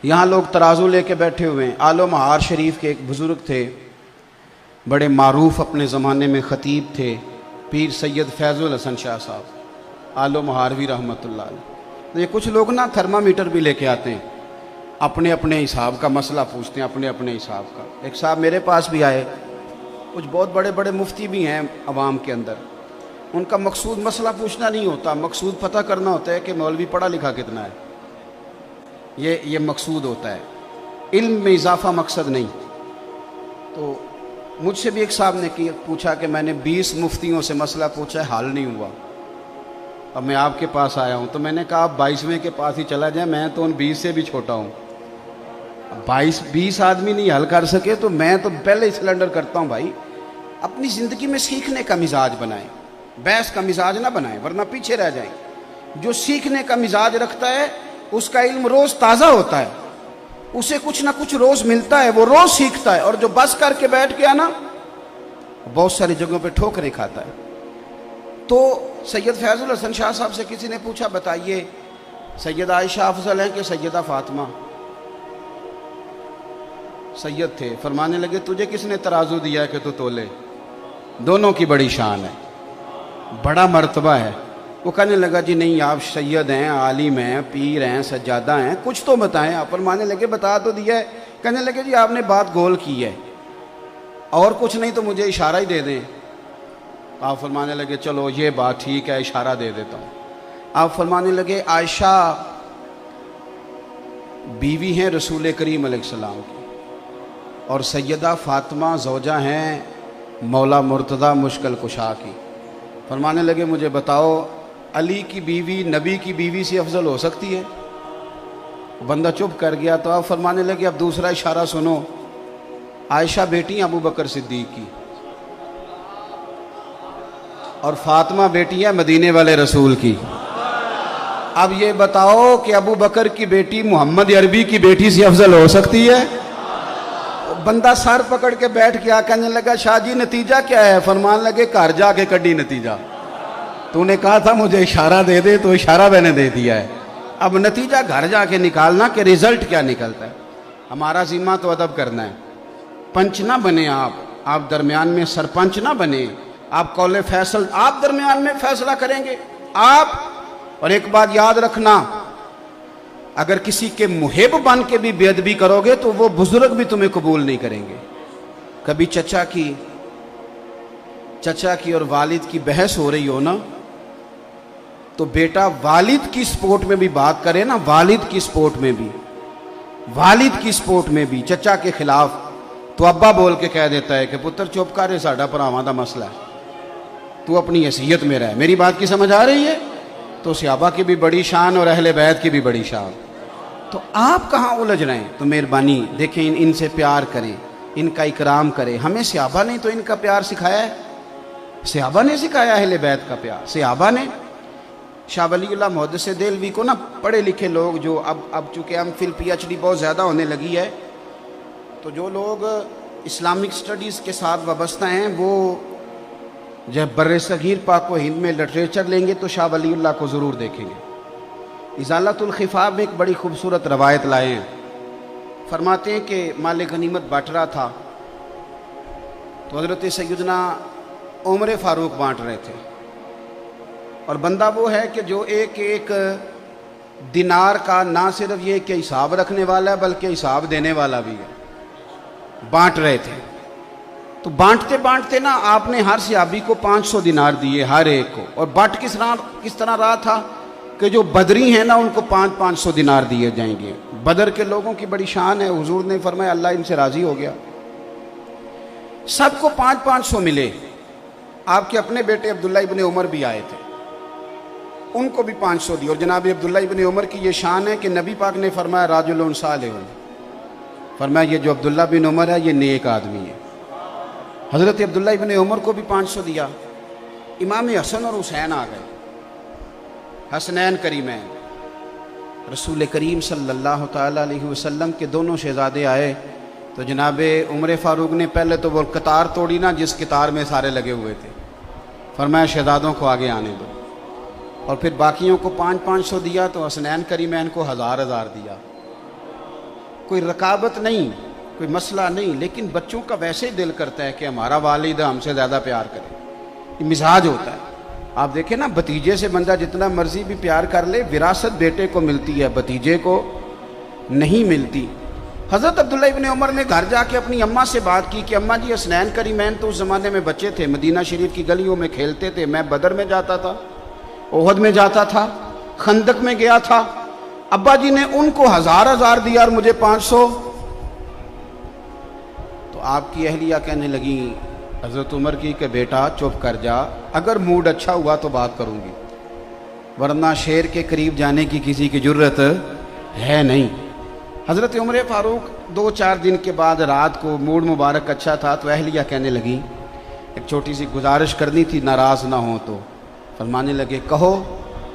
یہاں لوگ ترازو لے کے بیٹھے ہوئے ہیں۔ آل و مہار شریف کے ایک بزرگ تھے، بڑے معروف اپنے زمانے میں خطیب تھے، پیر سید فیض الحسن شاہ صاحب آل و مہاروی رحمۃ اللہ علیہ۔ یہ کچھ لوگ نا تھرمامیٹر بھی لے کے آتے ہیں، اپنے اپنے حساب کا مسئلہ پوچھتے ہیں، اپنے اپنے حساب کا۔ ایک صاحب میرے پاس بھی آئے، کچھ بہت بڑے بڑے مفتی بھی ہیں عوام کے اندر، ان کا مقصود مسئلہ پوچھنا نہیں ہوتا، مقصود پتہ کرنا ہوتا ہے کہ مولوی پڑھا لکھا کتنا ہے، یہ مقصود ہوتا ہے، علم میں اضافہ مقصد نہیں۔ تو مجھ سے بھی ایک صاحب نے پوچھا کہ میں نے 20 مفتیوں سے مسئلہ پوچھا ہے، حل نہیں ہوا، اب میں آپ کے پاس آیا ہوں۔ تو میں نے کہا آپ 22ویں کے پاس ہی چلا جائیں، میں تو ان 20 سے بھی چھوٹا ہوں۔ 20 آدمی نہیں حل کر سکے تو میں تو پہلے ہی سلنڈر کرتا ہوں۔ بھائی اپنی زندگی میں سیکھنے کا مزاج بنائیں، بحث کا مزاج نہ بنائیں ورنہ پیچھے رہ جائیں۔ جو سیکھنے کا مزاج رکھتا ہے اس کا علم روز تازہ ہوتا ہے، اسے کچھ نہ کچھ روز ملتا ہے، وہ روز سیکھتا ہے۔ اور جو بس کر کے بیٹھ گیا نا، بہت ساری جگہوں پہ ٹھوکریں کھاتا ہے۔ تو سید فیض الحسن شاہ صاحب سے کسی نے پوچھا بتائیے سیدہ عائشہ افضل ہیں کہ سیدہ فاطمہ؟ سید تھے، فرمانے لگے تجھے کس نے ترازو دیا کہ تو تولے؟ دونوں کی بڑی شان ہے، بڑا مرتبہ ہے۔ وہ کہنے لگا جی نہیں، آپ سید ہیں، عالم ہیں، پیر ہیں، سجادہ ہیں، کچھ تو بتائیں۔ آپ فرمانے لگے بتا تو دیا ہے۔ کہنے لگے جی آپ نے بات گول کی ہے، اور کچھ نہیں تو مجھے اشارہ ہی دے دیں۔ آپ فرمانے لگے چلو یہ بات ٹھیک ہے، اشارہ دے دیتا ہوں۔ آپ فرمانے لگے عائشہ بیوی ہیں رسول کریم علیہ السلام کی، اور سیدہ فاطمہ زوجہ ہیں مولا مرتضیٰ مشکل کشا کی۔ فرمانے لگے مجھے بتاؤ علی کی بیوی نبی کی بیوی سے افضل ہو سکتی ہے؟ بندہ چپ کر گیا۔ تو آپ فرمانے لگے اب دوسرا اشارہ سنو، عائشہ بیٹی ابو بکر صدیق کی، اور فاطمہ بیٹی ہے مدینے والے رسول کی۔ اب یہ بتاؤ کہ ابو بکر کی بیٹی محمد عربی کی بیٹی سے افضل ہو سکتی ہے؟ بندہ سر پکڑ کے بیٹھ گیا، کہنے لگا شاہ جی نتیجہ کیا ہے؟ فرمان لگے گھر جا کے کڈی نتیجہ، تو نے کہا تھا مجھے اشارہ دے دے، تو اشارہ میں نے دے دیا ہے، اب نتیجہ گھر جا کے نکالنا کہ رزلٹ کیا نکلتا ہے۔ ہمارا ذمہ تو ادب کرنا ہے، پنچ نہ بنے آپ درمیان میں سرپنچ نہ بنے، آپ قول فیصل آپ درمیان میں فیصلہ کریں گے آپ۔ اور ایک بات یاد رکھنا، اگر کسی کے محب بن کے بھی بے ادبی کرو گے تو وہ بزرگ بھی تمہیں قبول نہیں کریں گے۔ کبھی چچا کی اور والد کی بحث ہو رہی ہو نا، تو بیٹا والد کی سپورٹ میں بھی بات کرے نا، والد کی سپورٹ میں بھی چچا کے خلاف، تو ابا بول کے کہہ دیتا ہے کہ پتر چپ کر، ساڈا بھراواں دا مسئلہ ہے، تو اپنی حیثیت میں رہ۔ میری بات کی سمجھ آ رہی ہے؟ تو صحابہ کی بھی بڑی شان اور اہل بیت کی بھی بڑی شان، تو آپ کہاں الجھ رہے ہیں؟ تو مہربانی دیکھیں، ان سے پیار کریں، ان کا اکرام کریں۔ ہمیں صحابہ نے تو ان کا پیار سکھایا ہے، صحابہ نے سکھایا اہل بیت کا پیار، صحابہ نے۔ شاہ ولی اللہ محدث دہلوی کو نا پڑھے لکھے لوگ جو اب چونکہ ہم فی پی ایچ ڈی بہت زیادہ ہونے لگی ہے، تو جو لوگ اسلامک سٹڈیز کے ساتھ وابستہ ہیں وہ جب بر صغیر پاک و ہند میں لٹریچر لیں گے تو شاہ ولی اللہ کو ضرور دیکھیں گے۔ ازالۃ الخفا میں ایک بڑی خوبصورت روایت لائے ہیں، فرماتے ہیں کہ مال غنیمت بانٹ رہا تھا تو حضرت سیدنا عمر فاروق بانٹ رہے تھے، اور بندہ وہ ہے کہ جو ایک دینار کا نہ صرف یہ کہ حساب رکھنے والا ہے بلکہ حساب دینے والا بھی ہے۔ بانٹ رہے تھے تو بانٹتے نا آپ نے ہر صحابی کو 500 دینار دیے ہر ایک کو، اور بٹ کس طرح رہا تھا کہ جو بدری ہیں نا ان کو 500 دینار دیے جائیں گے۔ بدر کے لوگوں کی بڑی شان ہے، حضور نے فرمایا اللہ ان سے راضی ہو گیا، سب کو 500 ملے۔ آپ کے اپنے بیٹے عبداللہ ابن عمر بھی آئے تھے، ان کو بھی 500 دی، اور جناب عبداللہ ابن عمر کی یہ شان ہے کہ نبی پاک نے فرمایا راجل صالح، فرمایا یہ جو عبداللہ بن عمر ہے یہ نیک آدمی ہے۔ حضرت عبداللہ ابن عمر کو بھی 500 دیا۔ امام حسن اور حسین آ گئے، حسنین کریمین، رسول کریم صلی اللہ تعالیٰ علیہ وسلم کے دونوں شہزادے آئے تو جناب عمر فاروق نے پہلے تو وہ قطار توڑی نا جس قطار میں سارے لگے ہوئے تھے، فرمایا شہزادوں کو آگے آنے دو، اور پھر باقیوں کو 500 دیا، تو حسنین کریمین کو 1000 دیا۔ کوئی رکابت نہیں، کوئی مسئلہ نہیں، لیکن بچوں کا ویسے ہی دل کرتا ہے کہ ہمارا والد ہم سے زیادہ پیار کرے، یہ مزاج ہوتا ہے۔ آپ دیکھیں نا، بھتیجے سے بندہ جتنا مرضی بھی پیار کر لے، وراثت بیٹے کو ملتی ہے، بھتیجے کو نہیں ملتی۔ حضرت عبداللہ ابن عمر نے گھر جا کے اپنی اماں سے بات کی کہ اماں جی، حسنین کریمین تو اس زمانے میں بچے تھے، مدینہ شریف کی گلیوں میں کھیلتے تھے، میں بدر میں جاتا تھا، احد میں جاتا تھا، خندق میں گیا تھا، ابا جی نے ان کو 1000 دیا اور مجھے 500۔ تو آپ کی اہلیہ کہنے لگی حضرت عمر کی کہ بیٹا چپ کر جا، اگر موڈ اچھا ہوا تو بات کروں گی، ورنہ شیر کے قریب جانے کی کسی کی جرت ہے نہیں۔ حضرت عمر فاروق 2-4 دن کے بعد رات کو موڈ مبارک اچھا تھا تو اہلیہ کہنے لگی ایک چھوٹی سی گزارش کرنی تھی، ناراض نہ ہو تو۔ فرمانے لگے کہو۔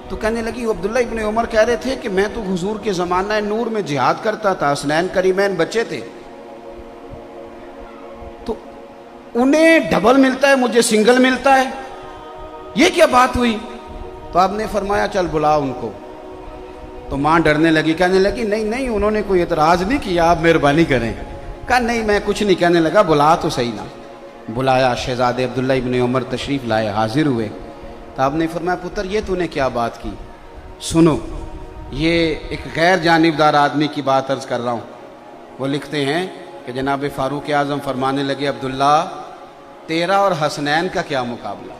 تو کہنے لگی عبداللہ ابن عمر کہہ رہے تھے کہ میں تو حضور کے زمانہ نور میں جہاد کرتا تھا، حسنین کریمین بچے تھے، تو انہیں ڈبل ملتا ہے، مجھے سنگل ملتا ہے، یہ کیا بات ہوئی؟ تو آپ نے فرمایا چل بلا ان کو۔ تو ماں ڈرنے لگی، کہنے لگی نہیں نہیں، انہوں نے کوئی اعتراض نہیں کیا، آپ مہربانی کریں۔ کہا نہیں میں کچھ نہیں، کہنے لگا بلا تو صحیح نا۔ بلایا، شہزادے عبداللہ ابن عمر تشریف لائے، حاضر ہوئے۔ تو آپ نے فرمایا پتر یہ تو نے کیا بات کی؟ سنو، یہ ایک غیر جانبدار آدمی کی بات عرض کر رہا ہوں۔ وہ لکھتے ہیں کہ جناب فاروق اعظم فرمانے لگے عبداللہ تیرا اور حسنین کا کیا مقابلہ؟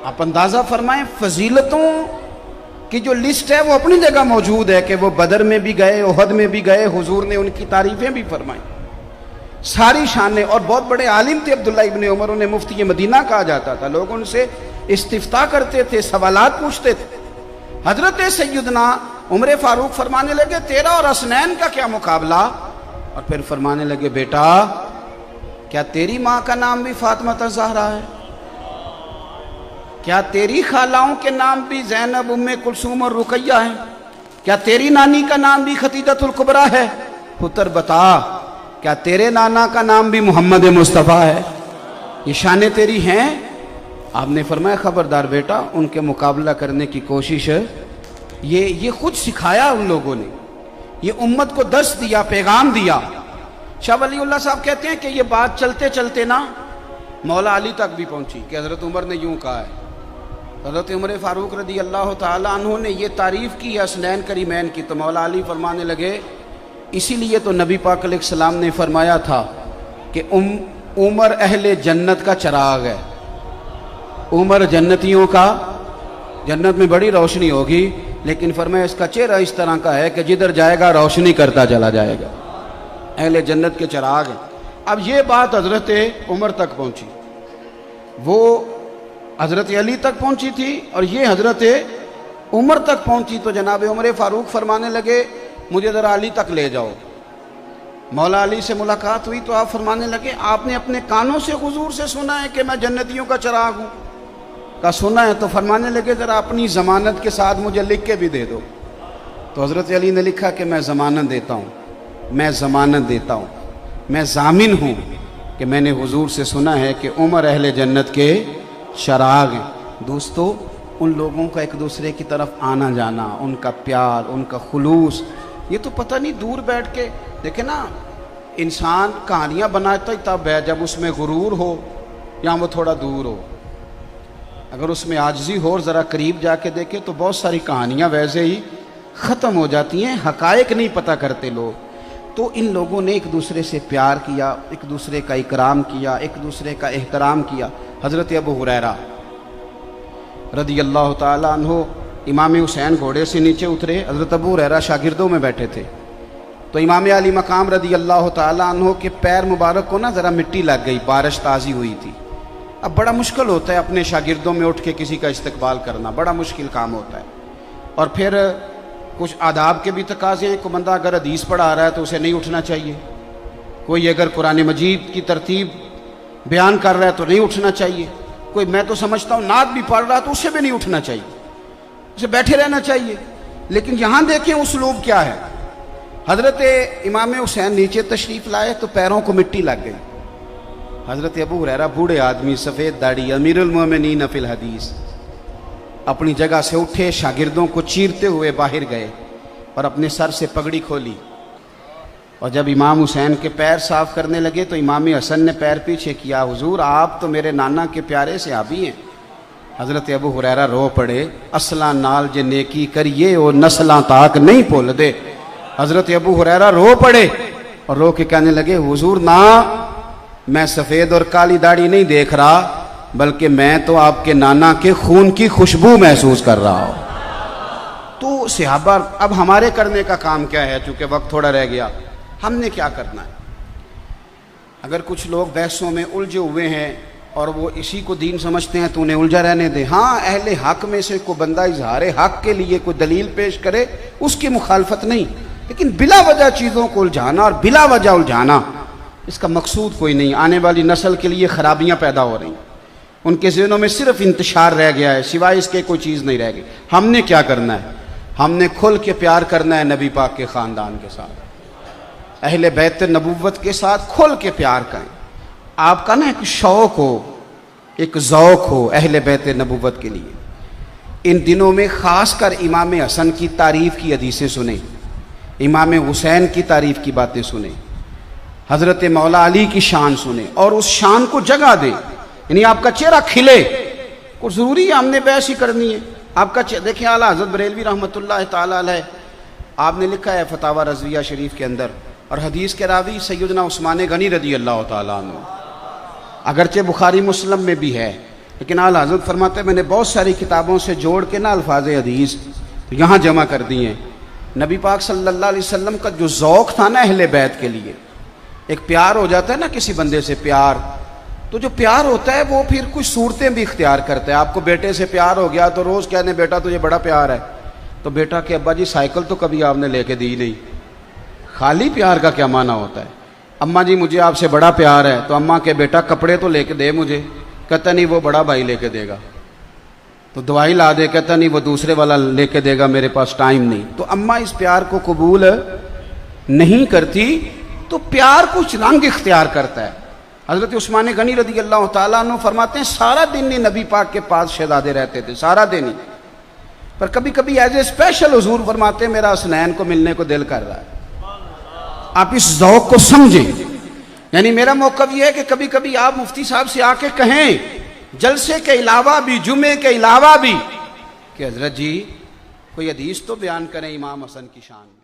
آپ اندازہ فرمائیں، فضیلتوں کی جو لسٹ ہے وہ اپنی جگہ موجود ہے کہ وہ بدر میں بھی گئے، احد میں بھی گئے، حضور نے ان کی تعریفیں بھی فرمائیں، ساری شانیں، اور بہت بڑے عالم تھے عبداللہ ابن عمر، انہیں مفتی مدینہ کہا جاتا تھا، لوگ ان سے استفتاء کرتے تھے، سوالات پوچھتے تھے۔ حضرت سیدنا عمر فاروق فرمانے لگے تیرا اور حسنین کا کیا مقابلہ؟ اور پھر فرمانے لگے بیٹا کیا تیری ماں کا نام بھی فاطمہ الزہرا ہے؟ کیا تیری خالاؤں کے نام بھی زینب، ام کلثوم اور رقیہ ہیں؟ کیا تیری نانی کا نام بھی خدیجہ الکبریٰ ہے؟ پتر بتا کیا تیرے نانا کا نام بھی محمد مصطفیٰ ہے؟ یہ شانیں تیری ہیں؟ آپ نے فرمایا خبردار بیٹا، ان کے مقابلہ کرنے کی کوشش، یہ خود سکھایا ان لوگوں نے، یہ امت کو درس دیا، پیغام دیا۔ شاہ ولی اللہ صاحب کہتے ہیں کہ یہ بات چلتے چلتے نا مولا علی تک بھی پہنچی کہ حضرت عمر نے یوں کہا ہے۔ حضرت عمر فاروق رضی اللہ تعالیٰ عنہ نے یہ تعریف کی حسنین کریمین کی، تو مولا علی فرمانے لگے اسی لیے تو نبی پاک علیہ السلام نے فرمایا تھا کہ عمر اہل جنت کا چراغ ہے، عمر جنتیوں کا، جنت میں بڑی روشنی ہوگی، لیکن فرمایا اس کا چہرہ اس طرح کا ہے کہ جدھر جائے گا روشنی کرتا چلا جائے گا، اہل جنت کے چراغ ہیں۔ اب یہ بات حضرت عمر تک پہنچی، وہ حضرت علی تک پہنچی تھی اور یہ حضرت عمر تک پہنچی، تو جناب عمر فاروق فرمانے لگے مجھے ذرا علی تک لے جاؤ۔ مولا علی سے ملاقات ہوئی تو آپ فرمانے لگے آپ نے اپنے کانوں سے حضور سے سنا ہے کہ میں جنتیوں کا چراغ ہوں؟ کہا سنا ہے۔ تو فرمانے لگے ذرا اپنی ضمانت کے ساتھ مجھے لکھ کے بھی دے دو۔ تو حضرت علی نے لکھا کہ میں ضمانت دیتا ہوں، میں ضمانت دیتا ہوں، میں ضامن ہوں کہ میں نے حضور سے سنا ہے کہ عمر اہل جنت کے چراغ ہیں۔ دوستو، ان لوگوں کا ایک دوسرے کی طرف آنا جانا، ان کا پیار، ان کا خلوص، یہ تو پتہ نہیں دور بیٹھ کے دیکھیں نا، انسان کہانیاں بناتا ہی تب ہے جب اس میں غرور ہو یا وہ تھوڑا دور ہو۔ اگر اس میں عاجزی ہو اور ذرا قریب جا کے دیکھے تو بہت ساری کہانیاں ویسے ہی ختم ہو جاتی ہیں، حقائق نہیں پتہ کرتے لوگ۔ تو ان لوگوں نے ایک دوسرے سے پیار کیا، ایک دوسرے کا اکرام کیا، ایک دوسرے کا احترام کیا۔ حضرت ابو ہریرہ رضی اللہ تعالیٰ عنہ، امام حسین گھوڑے سے نیچے اترے، حضرت ابو ہریرہ شاگردوں میں بیٹھے تھے، تو امام علی مقام رضی اللہ تعالیٰ عنہ کے پیر مبارک کو نا ذرا مٹی لگ گئی، بارش تازی ہوئی تھی۔ اب بڑا مشکل ہوتا ہے اپنے شاگردوں میں اٹھ کے کسی کا استقبال کرنا، بڑا مشکل کام ہوتا ہے، اور پھر کچھ آداب کے بھی تقاضے ہیں۔ کوئی بندہ اگر حدیث پڑھا رہا ہے تو اسے نہیں اٹھنا چاہیے، کوئی اگر قرآن مجید کی ترتیب بیان کر رہا ہے تو نہیں اٹھنا چاہیے، کوئی میں تو سمجھتا ہوں نعت بھی پڑھ رہا ہے تو اسے بھی نہیں اٹھنا چاہیے، اسے بیٹھے رہنا چاہیے۔ لیکن یہاں دیکھیں اسلوب کیا ہے۔ حضرت امام حسین نیچے تشریف لائے تو پیروں کو مٹی لگ گئی۔ حضرت ابو ہریرہ بوڑھے آدمی، سفید داڑھی، امیر المومنین فی الحدیث، اپنی جگہ سے اٹھے، شاگردوں کو چیرتے ہوئے باہر گئے اور اپنے سر سے پگڑی کھولی اور جب امام حسین کے پیر صاف کرنے لگے تو امام حسن نے پیر پیچھے کیا، حضور آپ تو میرے نانا کے پیارے صحابی ہیں۔ حضرت ابو ہریرہ رو پڑے، اصلاں نال جے نیکی کریے وہ نسلاں تاک نہیں بھول دے۔ حضرت ابو ہریرہ رو پڑے اور رو کے کہنے لگے، حضور نہ، میں سفید اور کالی داڑھی نہیں دیکھ رہا، بلکہ میں تو آپ کے نانا کے خون کی خوشبو محسوس کر رہا ہوں۔ تو صحابہ، اب ہمارے کرنے کا کام کیا ہے؟ چونکہ وقت تھوڑا رہ گیا، ہم نے کیا کرنا ہے؟ اگر کچھ لوگ بحثوں میں الجھے ہوئے ہیں اور وہ اسی کو دین سمجھتے ہیں تو انہیں الجھا رہنے دیں۔ ہاں، اہل حق میں سے کوئی بندہ اظہار حق کے لیے کوئی دلیل پیش کرے، اس کی مخالفت نہیں، لیکن بلا وجہ چیزوں کو الجھانا اور بلا وجہ الجھانا، اس کا مقصود کوئی نہیں۔ آنے والی نسل کے لیے خرابیاں پیدا ہو رہی ہیں، ان کے ذہنوں میں صرف انتشار رہ گیا ہے، سوائے اس کے کوئی چیز نہیں رہ گئی۔ ہم نے کیا کرنا ہے؟ ہم نے کھل کے پیار کرنا ہے نبی پاک کے خاندان کے ساتھ، اہل بیت نبوت کے ساتھ کھل کے پیار کریں۔ آپ کا نا ایک شوق ہو، ایک ذوق ہو اہل بیت نبوت کے لیے۔ ان دنوں میں خاص کر امام حسن کی تعریف کی حدیثیں سنیں، امام حسین کی تعریف کی باتیں سنیں، حضرت مولا علی کی شان سنیں اور اس شان کو جگہ دیں، یعنی آپ کا چہرہ کھلے۔ کوئی ضروری ہے ہم نے بحث ہی کرنی ہے؟ آپ کا دیکھیں اعلیٰ حضرت بریلوی رحمۃ اللہ تعالی علیہ، آپ نے لکھا ہے فتاوی رضویہ شریف کے اندر، اور حدیث کے راوی سیدنا عثمان غنی رضی اللہ تعالیٰ عنہ، اگرچہ بخاری مسلم میں بھی ہے، لیکن اعلیٰ حضرت فرماتے ہیں میں نے بہت ساری کتابوں سے جوڑ کے نا الفاظ حدیث یہاں جمع کر دی ہیں۔ نبی پاک صلی اللہ علیہ وسلم کا جو ذوق تھا نا اہل بیت کے لیے، ایک پیار ہو جاتا ہے نا کسی بندے سے پیار، تو جو پیار ہوتا ہے وہ پھر کچھ صورتیں بھی اختیار کرتا ہے۔ آپ کو بیٹے سے پیار ہو گیا تو روز کہنے بیٹا تجھے بڑا پیار ہے، تو بیٹا کہ ابا جی سائیکل تو کبھی آپ نے لے کے دی نہیں۔ خالی پیار کا کیا معنی ہوتا ہے؟ اماں جی مجھے آپ سے بڑا پیار ہے، تو اماں کہ بیٹا کپڑے تو لے کے دے مجھے، کہتا نہیں وہ بڑا بھائی لے کے دے گا، تو دوائی لا دے، کہتا نہیں وہ دوسرے والا لے کے دے گا، میرے پاس ٹائم نہیں۔ تو اماں اس پیار کو قبول نہیں کرتی، تو پیار کچھ رنگ اختیار کرتا ہے۔ حضرت عثمان غنی رضی اللہ تعالیٰ عنہ فرماتے ہیں سارا دن ہی نبی پاک کے پاس شہزادے رہتے تھے، سارا دن ہی، پر کبھی کبھی ایز اے اسپیشل حضور فرماتے ہیں میرا حسنین کو ملنے کو دل کر رہا ہے۔ آپ اس ذوق کو سمجھیں، یعنی میرا موقف یہ ہے کہ کبھی کبھی آپ مفتی صاحب سے آ کے کہیں جلسے کے علاوہ بھی، جمعے کے علاوہ بھی، کہ حضرت جی کوئی حدیث تو بیان کریں امام حسن کی شان میں۔